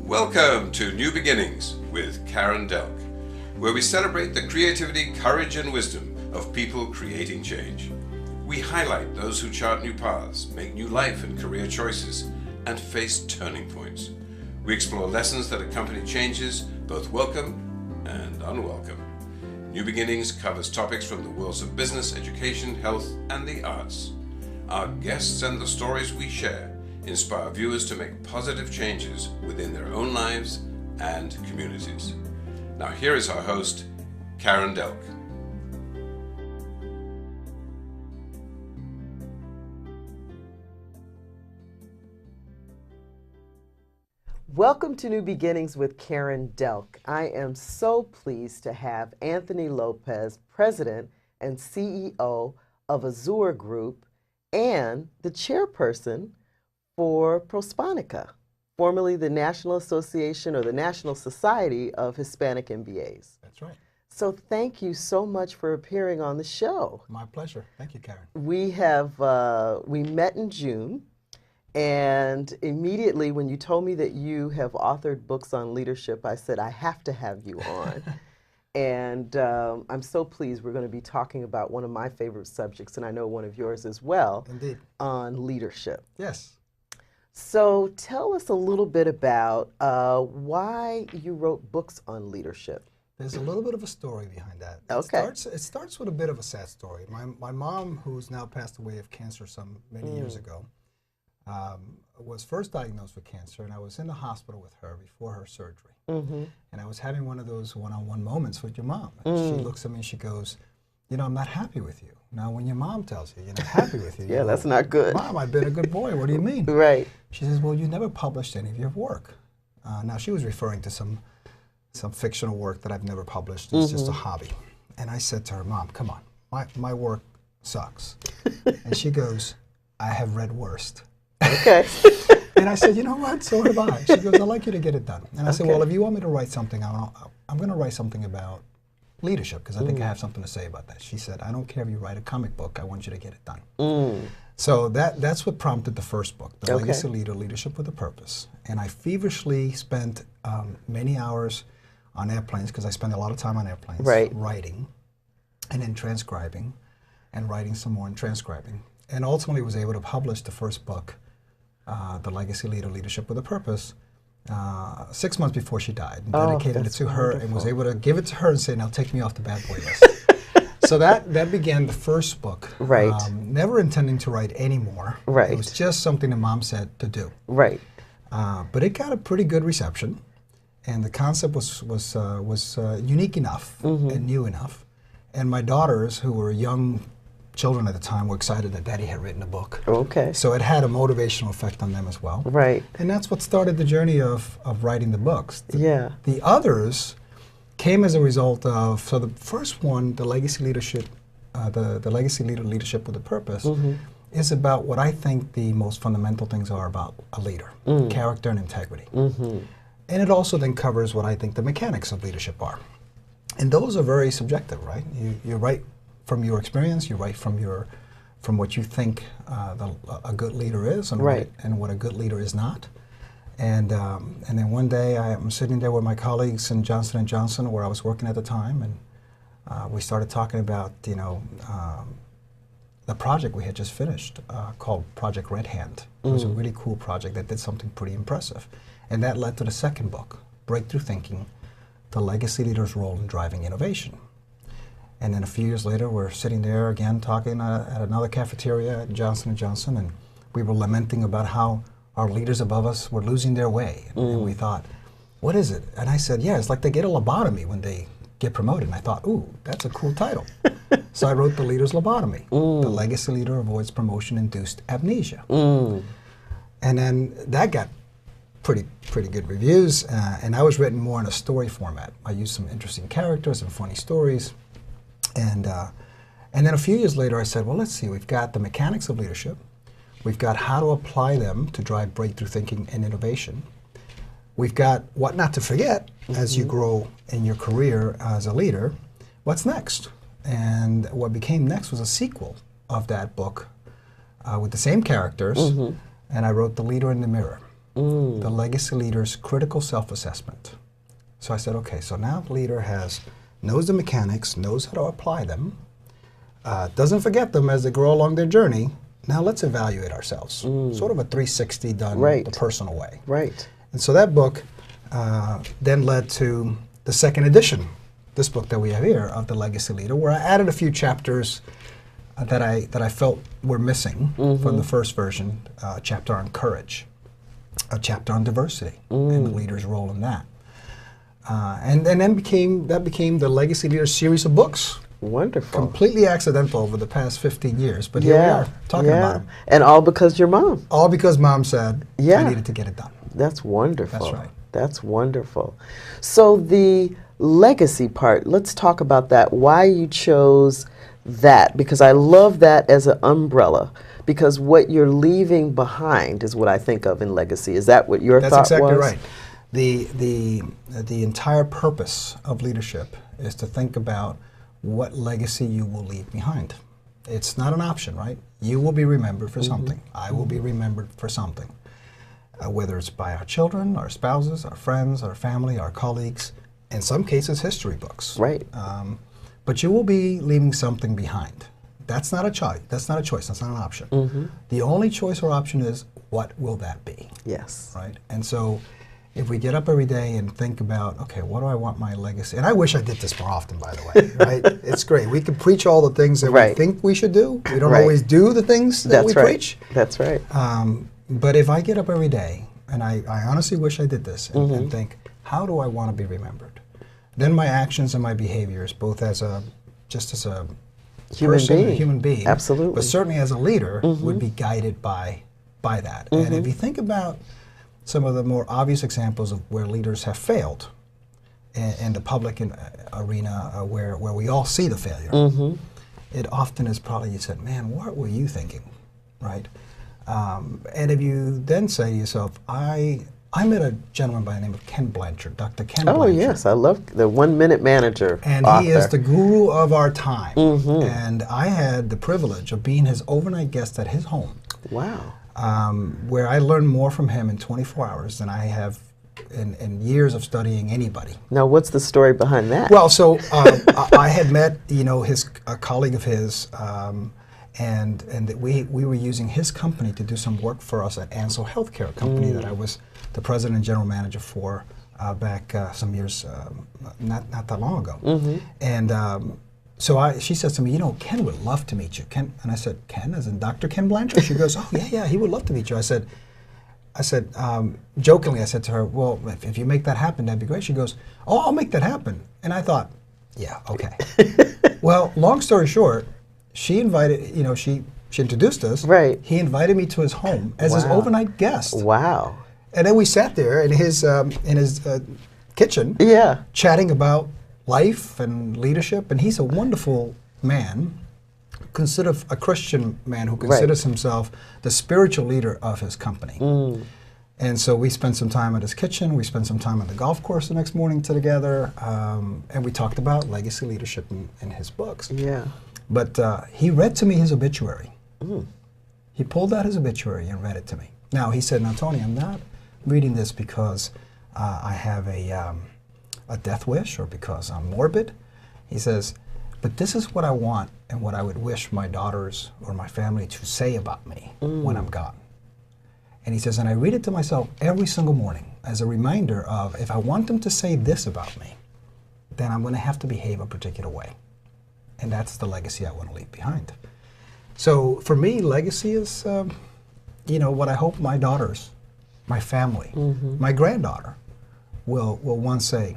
Welcome to New Beginnings with Karen Delk, where we celebrate the creativity, courage, and wisdom of people creating change. We highlight those who chart new paths, make new life and career choices, and face turning points. We explore lessons that accompany changes, both welcome and unwelcome. New Beginnings covers topics from the worlds of business, education, health, and the arts. Our guests and the stories we share inspire viewers to make positive changes within their own lives and communities. Now here is our host, Karen Delk. Welcome to New Beginnings with Karen Delk. I am so pleased to have Anthony Lopez, President and CEO of Azure Group and the chairperson for Prosponica, formerly the National Association or the National Society of Hispanic MBAs. That's right. So thank you so much for appearing on the show. My pleasure. Thank you, Karen. We met in June, and immediately when you told me that you have authored books on leadership, I said, I have to have you on. And I'm so pleased we're going to be talking about one of my favorite subjects, and I know one of yours as well. Indeed. On leadership. Yes. So tell us a little bit about why you wrote books on leadership. There's a little bit of a story behind that. Okay. It starts with a bit of a sad story. My mom, who's now passed away of cancer many years ago, was first diagnosed with cancer, and I was in the hospital with her before her surgery. And I was having one of those one-on-one moments with your mom. And she looks at me and she goes, you know, I'm not happy with you. Now, when your mom tells you you're not happy with you, yeah, that's not good. Mom, I've been a good boy. What do you mean? Right. She says, well, you never published any of your work. Now, she was referring to some fictional work that I've never published. It's just a hobby. And I said to her, Mom, come on, my work sucks. And she goes, I have read worst. Okay. And I said, you know what, so have I. She goes, I'd like you to get it done. And I said, well, if you want me to write something, I'm going to write something about leadership, because I think I have something to say about that. She said, I don't care if you write a comic book, I want you to get it done. So that's what prompted the first book, The Legacy Leader, Leadership with a Purpose. And I feverishly spent many hours on airplanes, because I spend a lot of time on airplanes, writing, and then transcribing, and writing some more and transcribing. And ultimately was able to publish the first book, The Legacy Leader, Leadership with a Purpose, 6 months before she died, and dedicated it to her, and was able to give it to her and say, now take me off the bad boy list. So that began the first book. Right. Never intending to write any more. Right. It was just something that Mom said to do. Right. But it got a pretty good reception, and the concept was unique enough and new enough. And my daughters, who were young children at the time, were excited that Daddy had written a book. Okay. So it had a motivational effect on them as well. Right. And that's what started the journey of writing the books. The others came as a result of, so the first one, the Legacy Leadership, the Legacy Leader, Leadership with a Purpose, is about what I think the most fundamental things are about a leader, character and integrity. And it also then covers what I think the mechanics of leadership are. And those are very subjective, right? You write from your experience, you write from what you think a good leader is, and what a good leader is not. And then one day I'm sitting there with my colleagues in Johnson & Johnson, where I was working at the time, and we started talking about the project we had just finished called Project Red Hand. It was a really cool project that did something pretty impressive. And that led to the second book, Breakthrough Thinking, The Legacy Leader's Role in Driving Innovation. And then a few years later, we're sitting there again talking at another cafeteria at Johnson & Johnson, and we were lamenting about how our leaders above us were losing their way. And we thought, what is it? And I said, yeah, it's like they get a lobotomy when they get promoted. And I thought, ooh, that's a cool title. So I wrote The Leader's Lobotomy. The Legacy Leader Avoids Promotion-Induced Amnesia. And then that got pretty good reviews, and I was written more in a story format. I used some interesting characters and funny stories. And then a few years later, I said, well, let's see, we've got the mechanics of leadership. We've got how to apply them to drive breakthrough thinking and innovation. We've got what not to forget as you grow in your career as a leader. What's next? And what became next was a sequel of that book with the same characters, and I wrote The Leader in the Mirror. the legacy leader's critical self-assessment. So I said, okay, so now the leader knows the mechanics, knows how to apply them, doesn't forget them as they grow along their journey. Now let's evaluate ourselves. Sort of a 360 done the personal way. Right. And so that book then led to the second edition, this book that we have here, of The Legacy Leader, where I added a few chapters that I felt were missing from the first version. A chapter on courage, a chapter on diversity, and the leader's role in that. And then that became the Legacy Leader series of books. Wonderful. Completely accidental over the past 15 years, but here we are talking about them. And all because your mom. All because Mom said I needed to get it done. That's wonderful. That's right. That's wonderful. So the legacy part, let's talk about that. Why you chose that? Because I love that as an umbrella. Because what you're leaving behind is what I think of in legacy. Is that what your thought was? That's exactly right. The entire purpose of leadership is to think about what legacy you will leave behind. It's not an option, right? You will be remembered for something. I will be remembered for something. Whether it's by our children, our spouses, our friends, our family, our colleagues, in some cases history books. Right. But you will be leaving something behind. That's not a choice. That's not a choice. That's not an option. The only choice or option is, what will that be? Yes. Right? And so if we get up every day and think about, okay, what do I want my legacy? And I wish I did this more often, by the way, right? It's great. We can preach all the things that we think we should do. We don't always do the things that we preach. That's right. But if I get up every day, and I honestly wish I did this, and think, how do I want to be remembered? Then my actions and my behaviors, both as a human being, absolutely, but certainly as a leader, would be guided by that. And if you think about some of the more obvious examples of where leaders have failed in the public arena, where we all see the failure, it often is probably, you said, man, what were you thinking, right? And if you then say to yourself, I met a gentleman by the name of Ken Blanchard, Dr. Ken Blanchard. Oh, yes, I love the 1 Minute Manager And author. He is the guru of our time. And I had the privilege of being his overnight guest at his home. Wow. Where I learned more from him in 24 hours than I have in years of studying anybody. Now, what's the story behind that? Well, so I had met, a colleague of his, and that we were using his company to do some work for us at Ansel Healthcare, a company that I was the president and general manager for back some years, not that long ago. And so she says to me, Ken would love to meet you. Ken, and I said, Ken, as in Dr. Ken Blanchard? She goes, oh, yeah, he would love to meet you. I said, jokingly, I said to her, well, if you make that happen, that'd be great. She goes, oh, I'll make that happen. And I thought, yeah, okay. Well, long story short, she invited, she introduced us. Right. He invited me to his home as his overnight guest. Wow. And then we sat there in his kitchen, chatting about life and leadership. And he's a wonderful man, considered a Christian man who considers himself the spiritual leader of his company. And so we spent some time at his kitchen. We spent some time at the golf course the next morning together, and we talked about legacy leadership in his books. Yeah. But he read to me his obituary. He pulled out his obituary and read it to me. Now, he said, now, Tony, I'm not reading this because I have a death wish or because I'm morbid. He says, but this is what I want and what I would wish my daughters or my family to say about me when I'm gone. And he says, and I read it to myself every single morning as a reminder of, if I want them to say this about me, then I'm going to have to behave a particular way. And that's the legacy I want to leave behind. So for me, legacy is, what I hope my daughters, my family, my granddaughter will one say,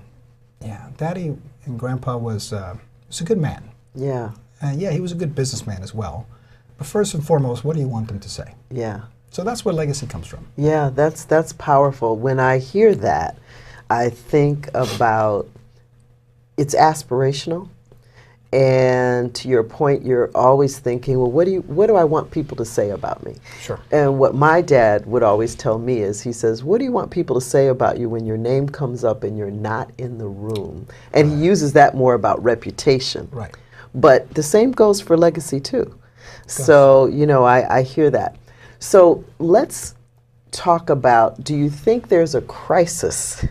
yeah, Daddy and Grandpa was a good man. Yeah. And he was a good businessman as well. But first and foremost, what do you want them to say? Yeah. So that's where legacy comes from. Yeah, that's powerful. When I hear that, I think about it's aspirational. And to your point, you're always thinking, well, what do I want people to say about me? Sure. And what my dad would always tell me is, he says, what do you want people to say about you when your name comes up and you're not in the room? And he uses that more about reputation. Right. But the same goes for legacy too. So, I hear that. So let's talk about, do you think there's a crisis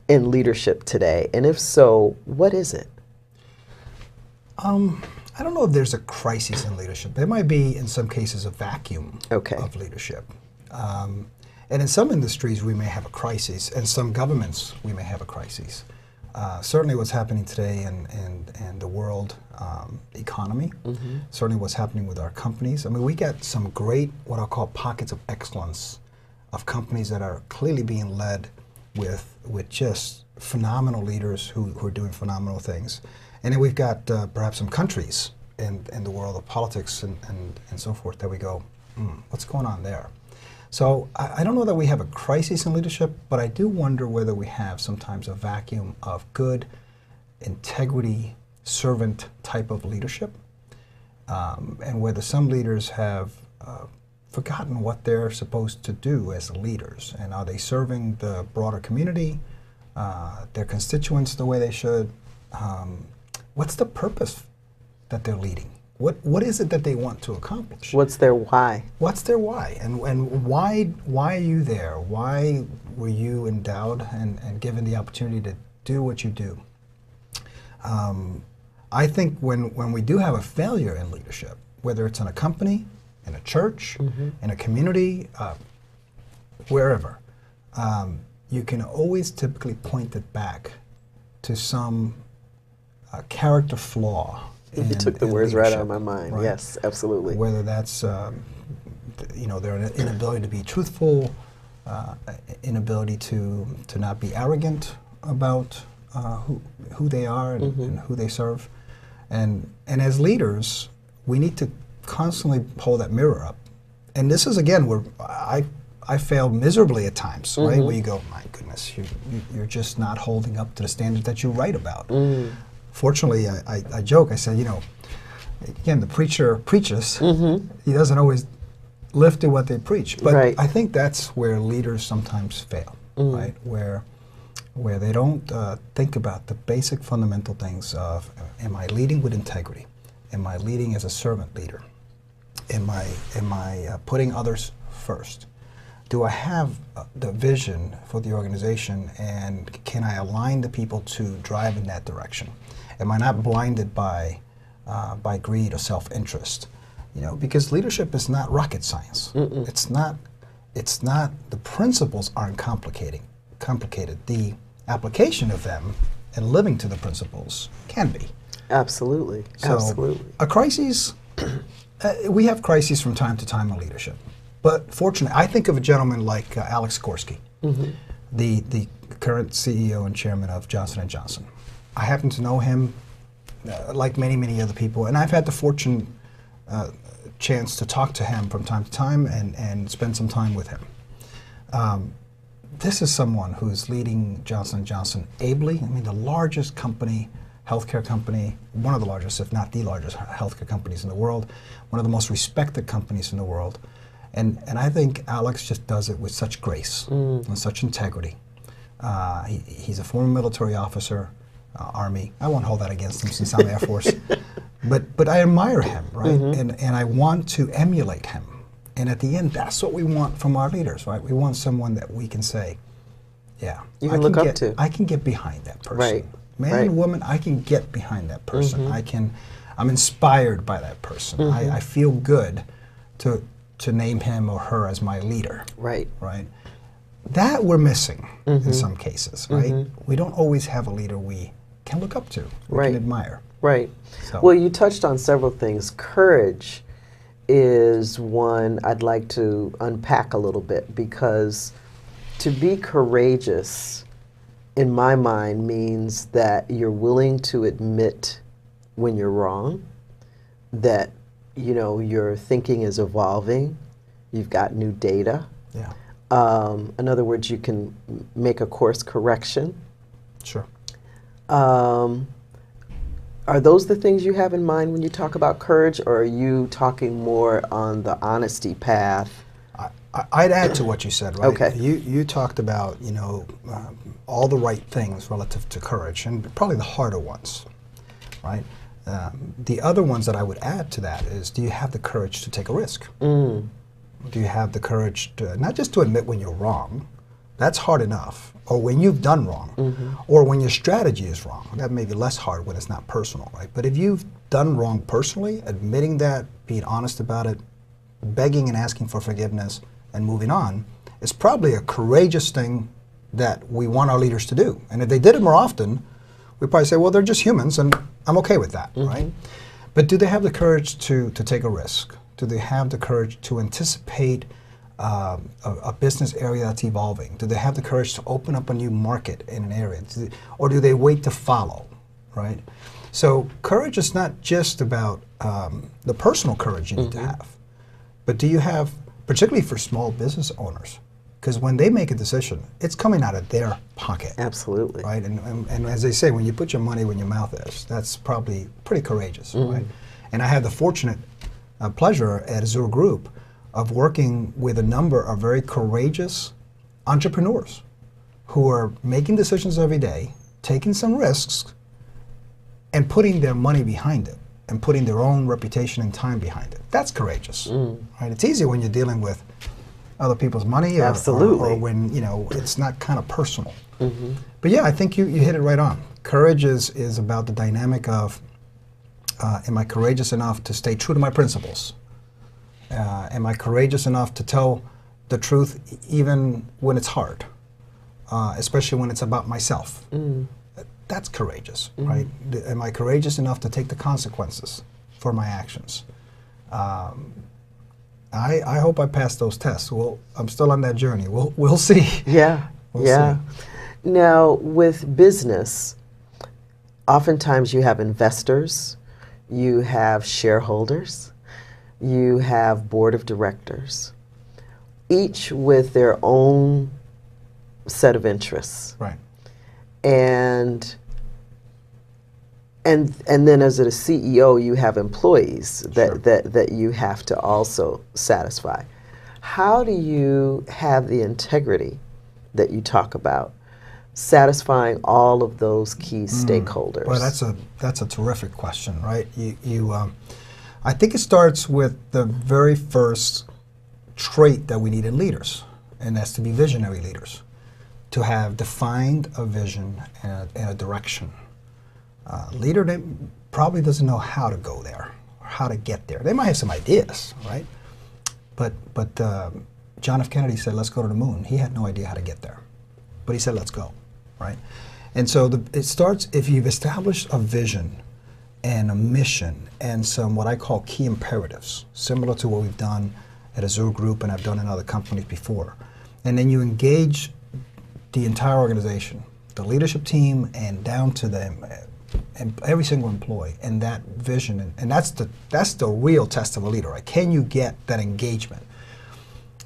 in leadership today? And if so, what is it? I don't know if there's a crisis in leadership. There might be, in some cases, a vacuum Okay. of leadership. And in some industries, we may have a crisis. In some governments, we may have a crisis. Certainly what's happening today in the world economy, certainly what's happening with our companies. I mean, we get some great, what I'll call pockets of excellence of companies that are clearly being led with just phenomenal leaders who are doing phenomenal things. And then we've got perhaps some countries in the world of politics and so forth that we go, what's going on there? So I don't know that we have a crisis in leadership, but I do wonder whether we have sometimes a vacuum of good, integrity, servant type of leadership, and whether some leaders have forgotten what they're supposed to do as leaders, and are they serving the broader community, their constituents the way they should? What's the purpose that they're leading? What is it that they want to accomplish? What's their why? What's their why? And why are you there? Why were you endowed and given the opportunity to do what you do? I think when we do have a failure in leadership, whether it's in a company, in a church, in a community, wherever, you can always typically point it back to some character flaw. You took the words right out of my mind. Right? Yes, absolutely. Whether that's their inability to be truthful, inability to not be arrogant about who they are and who they serve, and as leaders, we need to constantly hold that mirror up. And this is again where I failed miserably at times, right? Where you go, my goodness, you're just not holding up to the standard that you write about. Fortunately, I joke, I said, again, the preacher preaches, he doesn't always live to what they preach. But I think that's where leaders sometimes fail, right? Where they don't think about the basic fundamental things of, am I leading with integrity? Am I leading as a servant leader? Am I putting others first? Do I have the vision for the organization, and can I align the people to drive in that direction? Am I not blinded by greed or self-interest? Because leadership is not rocket science. It's not. The principles aren't complicated. The application of them and living to the principles can be. Absolutely. So Absolutely. A crisis. We have crises from time to time in leadership, but fortunately, I think of a gentleman like Alex Gorski, the current CEO and chairman of Johnson & Johnson. I happen to know him, like many other people, and I've had the chance to talk to him from time to time and spend some time with him. This is someone who's leading Johnson & Johnson ably. I mean, the largest company, healthcare company, one of the largest, if not the largest healthcare companies in the world, one of the most respected companies in the world. And I think Alex just does it with such grace and such integrity. He's a former military officer, Army. I won't hold that against him since I'm Air Force. But I admire him, right? And I want to emulate him. And at the end, that's what we want from our leaders, right? We want someone that we can say, yeah, you can look up to. I can get behind that person. Right. Man and woman, I can get behind that person. I'm inspired by that person. I feel good to name him or her as my leader. Right. That we're missing in some cases, right? We don't always have a leader we can look up to, we can admire. Right. So. Well, you touched on several things. Courage is one I'd like to unpack a little bit, because to be courageous, in my mind, means that you're willing to admit when you're wrong, that your thinking is evolving, you've got new data. Yeah. In other words, you can make a course correction. Sure. Are those the things you have in mind when you talk about courage, or are you talking more on the honesty path? I'd add to what you said, right? Okay. You talked about, all the right things relative to courage, and probably the harder ones, right? The other ones that I would add to that is, do you have the courage to take a risk? Do you have the courage to, not just to admit when you're wrong, that's hard enough, or when you've done wrong, or when your strategy is wrong. That may be less hard when it's not personal, right? But if you've done wrong personally, admitting that, being honest about it, begging and asking for forgiveness, and moving on, is probably a courageous thing that we want our leaders to do. And if they did it more often, we probably say, well, they're just humans, and I'm okay with that, right? But do they have the courage to take a risk? Do they have the courage to anticipate a business area that's evolving? Do they have the courage to open up a new market in an area? Or do they wait to follow, right? So courage is not just about the personal courage you need to have, but do you have, particularly for small business owners, because when they make a decision, it's coming out of their pocket. Absolutely. Right? And as they say, when you put your money where your mouth is, that's probably pretty courageous, right? And I had the fortunate pleasure at Azure Group of working with a number of very courageous entrepreneurs who are making decisions every day, taking some risks, and putting their money behind it, and putting their own reputation and time behind it. That's courageous, right? It's easier when you're dealing with other people's money, or when it's not kind of personal. But yeah, I think you hit it right on. Courage is about the dynamic of, am I courageous enough to stay true to my principles? Am I courageous enough to tell the truth even when it's hard, especially when it's about myself? That's courageous, right? Am I courageous enough to take the consequences for my actions? I hope I pass those tests. Well, I'm still on that journey. We'll see. Yeah, We'll yeah. see. Now, with business, oftentimes you have investors, you have shareholders, you have board of directors, each with their own set of interests. Right. And then as a CEO, you have employees that you have to also satisfy. How do you have the integrity that you talk about, satisfying all of those key stakeholders? Well, that's a terrific question, right? I think it starts with the very first trait that we need in leaders, and that's to be visionary leaders, to have defined a vision and a direction. Leader that probably doesn't know how to go there, or how to get there. They might have some ideas, right? But John F. Kennedy said, let's go to the moon. He had no idea how to get there, but he said, let's go, right? And so it starts, if you've established a vision and a mission and some what I call key imperatives, similar to what we've done at Azure Group and I've done in other companies before. And then you engage the entire organization, the leadership team, and down to them, and every single employee, and that vision, and that's the real test of a leader, right? Can you get that engagement?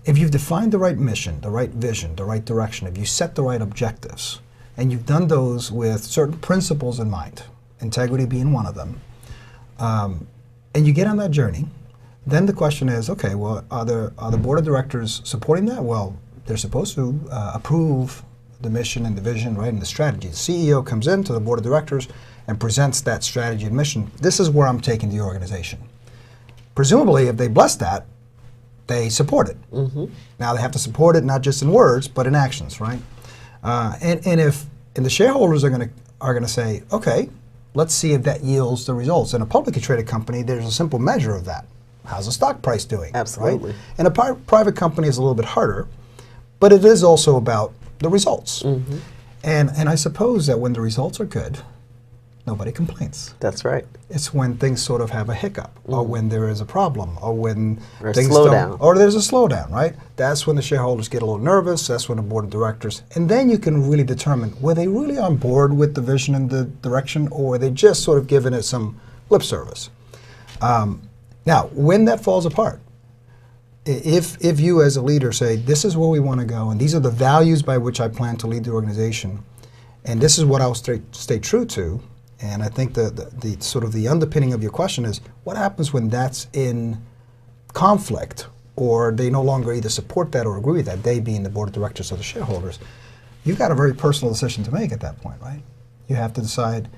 If you've defined the right mission, the right vision, the right direction, if you set the right objectives, and you've done those with certain principles in mind, integrity being one of them, and you get on that journey, then the question is, okay, well, are the board of directors supporting that? Well, they're supposed to approve the mission and the vision, right, and the strategy. The CEO comes into the board of directors and presents that strategy and mission. This is where I'm taking the organization. Presumably, if they bless that, they support it. Now they have to support it not just in words, but in actions, right? And the shareholders are going to say, okay, let's see if that yields the results. In a publicly traded company, there's a simple measure of that. How's the stock price doing? Absolutely. Right? And a private company is a little bit harder, but it is also about the results. And I suppose that when the results are good, nobody complains. That's right. It's when things sort of have a hiccup, or when there is a problem, or when things slow down. Or there's a slowdown, right? That's when the shareholders get a little nervous. That's when the board of directors, and then you can really determine, were they really on board with the vision and the direction, or were they just sort of giving it some lip service? Now, when that falls apart, if you as a leader say, this is where we want to go, and these are the values by which I plan to lead the organization, and this is what I'll stay true to, and I think the sort of the underpinning of your question is, what happens when that's in conflict, or they no longer either support that or agree with that, they being the board of directors or the shareholders? You've got a very personal decision to make at that point, right? You have to decide,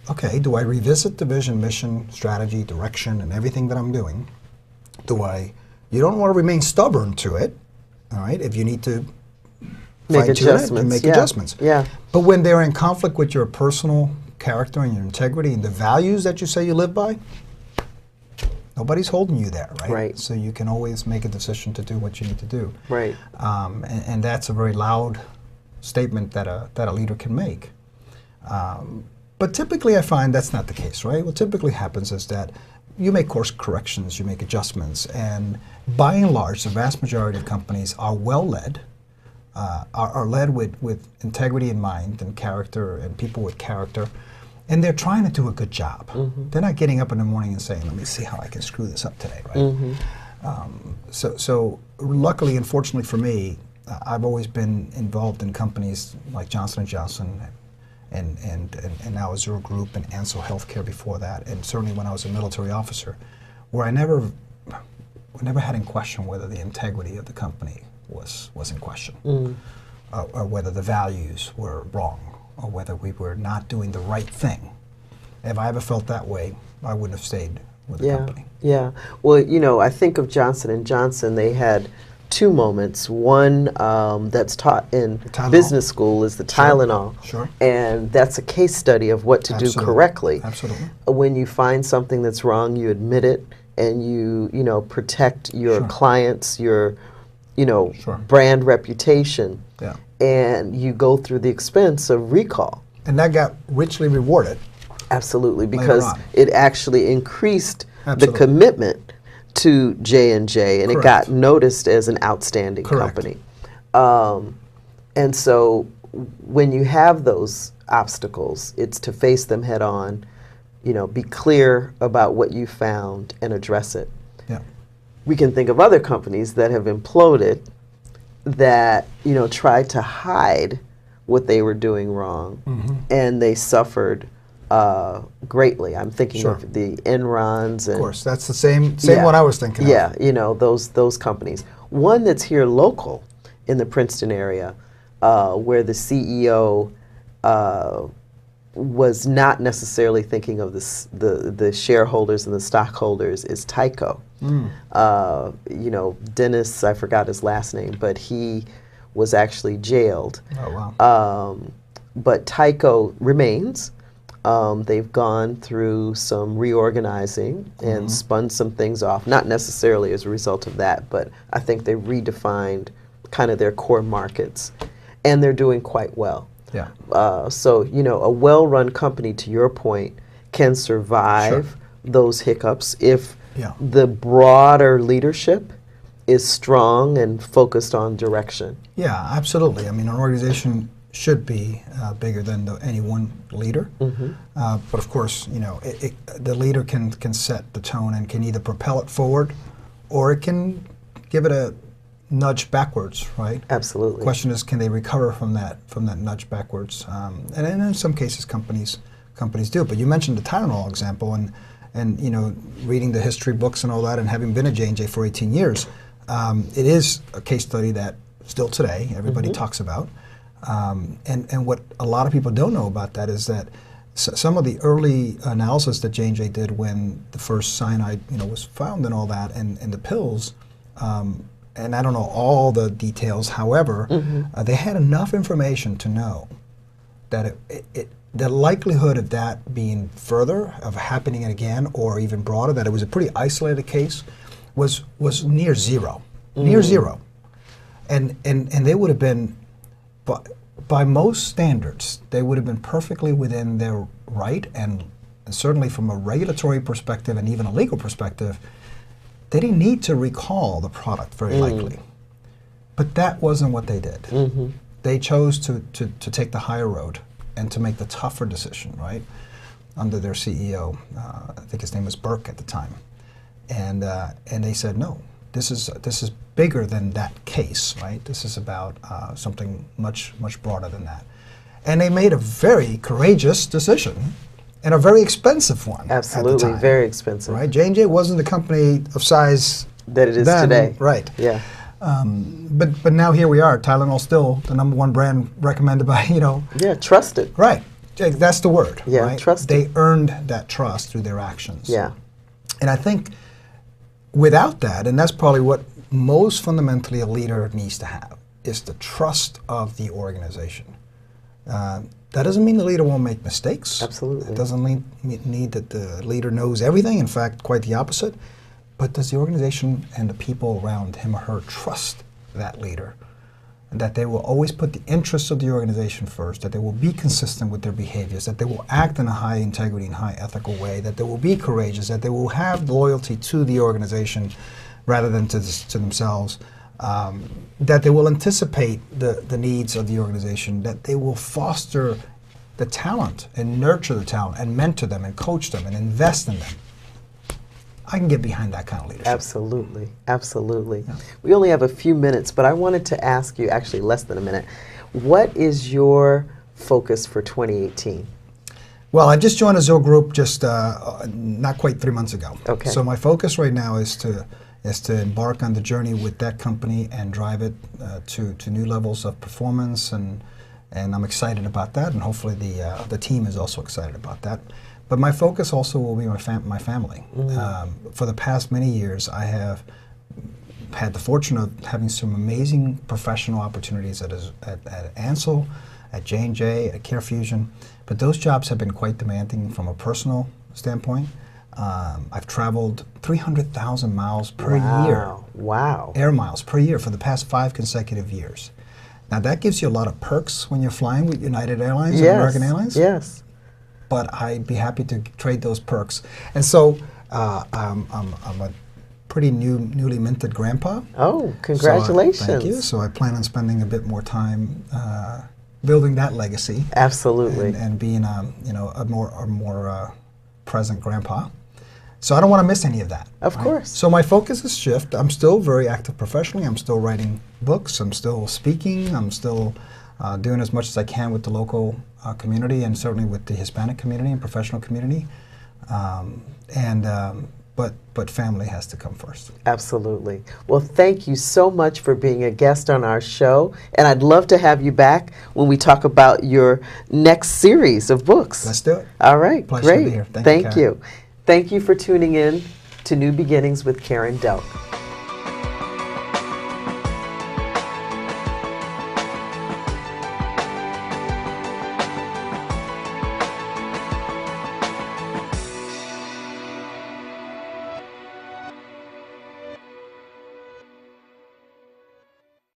okay, do I revisit the vision, mission, strategy, direction, and everything that I'm doing? Do I You don't want to remain stubborn to it, all right? If you need to Make fine-tune it, adjustments. you make Yeah. adjustments. Yeah. But when they're in conflict with your personal character and your integrity and the values that you say you live by, nobody's holding you there, right? Right. So you can always make a decision to do what you need to do. Right. And that's a very loud statement that a leader can make. But typically I find that's not the case, right? What typically happens is that you make course corrections, you make adjustments, and by and large, the vast majority of companies are well led, are led with integrity in mind and character and people with character, and they're trying to do a good job. They're not getting up in the morning and saying, let me see how I can screw this up today, right? So luckily and fortunately for me, I've always been involved in companies like Johnson & Johnson and now Azure Group and Ansel Healthcare before that, and certainly when I was a military officer, where I never had in question whether the integrity of the company was in question, or whether the values were wrong, or whether we were not doing the right thing. If I ever felt that way, I wouldn't have stayed with the company. Yeah. Well, you know, I think of Johnson & Johnson, they had two moments. One that's taught in business school is the Tylenol. Sure. And that's a case study of what to do correctly. Absolutely. When you find something that's wrong, you admit it, and you know, protect your clients, your, you know, brand reputation. Yeah. And you go through the expense of recall. And that got richly rewarded. Absolutely, because it actually increased the commitment to J&J, and it got noticed as an outstanding company. And so when you have those obstacles, it's to face them head on, you know, be clear about what you found and address it. Yeah. We can think of other companies that have imploded that, you know, tried to hide what they were doing wrong, and they suffered greatly. I'm thinking of the Enrons. And of course, that's the same one I was thinking of. Yeah, you know, those companies. One that's here local in the Princeton area, where the CEO was not necessarily thinking of the shareholders and the stockholders, is Tyco. You know, Dennis, I forgot his last name, but he was actually jailed. Oh, wow. But Tyco remains. They've gone through some reorganizing and spun some things off, not necessarily as a result of that, but I think they redefined kind of their core markets, and they're doing quite well. Yeah. So, you know, a well-run company, to your point, can survive those hiccups if the broader leadership is strong and focused on direction. Yeah, absolutely. I mean, an organization should be bigger than any one leader. But of course, you know, the leader can set the tone and can either propel it forward, or it can give it a nudge backwards, right? Absolutely. The question is, can they recover from that nudge backwards? And in some cases, companies do. But you mentioned the Tylenol example, and you know, reading the history books and all that, and having been at J&J for 18 years, it is a case study that still today everybody talks about. And what a lot of people don't know about that is that some of the early analysis that J&J did when the first cyanide, you know, was found and all that, and the pills, and I don't know all the details. However, they had enough information to know that the likelihood of that being further, of happening again, or even broader, that it was a pretty isolated case, was near zero, near zero, and they would have been, by most standards, they would have been perfectly within their right, and certainly from a regulatory perspective and even a legal perspective, they didn't need to recall the product, very likely. But that wasn't what they did. They chose to take the higher road and to make the tougher decision, right, under their CEO. I think his name was Burke at the time. And they said, no, this is bigger than that case, right? This is about something much broader than that. And they made a very courageous decision, and a very expensive one. Absolutely, at the time, very expensive. right? J&J wasn't the company of size that it is then, today. Right. Yeah. But now here we are. Tylenol still the #1 brand recommended by, you know. Yeah, trusted. Right. That's the word. Yeah, right? trusted. They earned that trust through their actions. Yeah. And I think without that, and that's probably what most fundamentally a leader needs to have, is the trust of the organization. That doesn't mean the leader won't make mistakes. Absolutely. It doesn't need that the leader knows everything. In fact, quite the opposite. But does the organization and the people around him or her trust that leader? And that they will always put the interests of the organization first, that they will be consistent with their behaviors, that they will act in a high integrity and high ethical way, that they will be courageous, that they will have loyalty to the organization rather than to themselves, that they will anticipate the needs of the organization, that they will foster the talent and nurture the talent and mentor them and coach them and invest in them. I can get behind that kind of leadership. Absolutely, absolutely. Yeah. We only have a few minutes, but I wanted to ask you, actually less than a minute, what is your focus for 2018? Well, I just joined a Azure group just not quite 3 months ago. Okay. So my focus right now is to embark on the journey with that company and drive it to new levels of performance, and I'm excited about that, and hopefully the team is also excited about that. But my focus also will be my family. For the past many years, I have had the fortune of having some amazing professional opportunities at Ansel, at J&J, at CareFusion, but those jobs have been quite demanding from a personal standpoint. I've traveled 300,000 miles per year. Wow. Air miles per year for the past 5 consecutive years. Now that gives you a lot of perks when you're flying with United Airlines and American Airlines. Yes. But I'd be happy to trade those perks. And so I'm a pretty newly minted grandpa. Oh, congratulations. So, thank you. So I plan on spending a bit more time building that legacy. Absolutely. And being a more present grandpa. So I don't want to miss any of that. Of course. So my focus has shifted. I'm still very active professionally. I'm still writing books. I'm still speaking. I'm still doing as much as I can with the local community, and certainly with the Hispanic community and professional community. But family has to come first. Absolutely. Well, thank you so much for being a guest on our show, and I'd love to have you back when we talk about your next series of books. Let's do it. All right, Pleasure great. to be here. Thank you. Thank you for tuning in to New Beginnings with Karen Delk.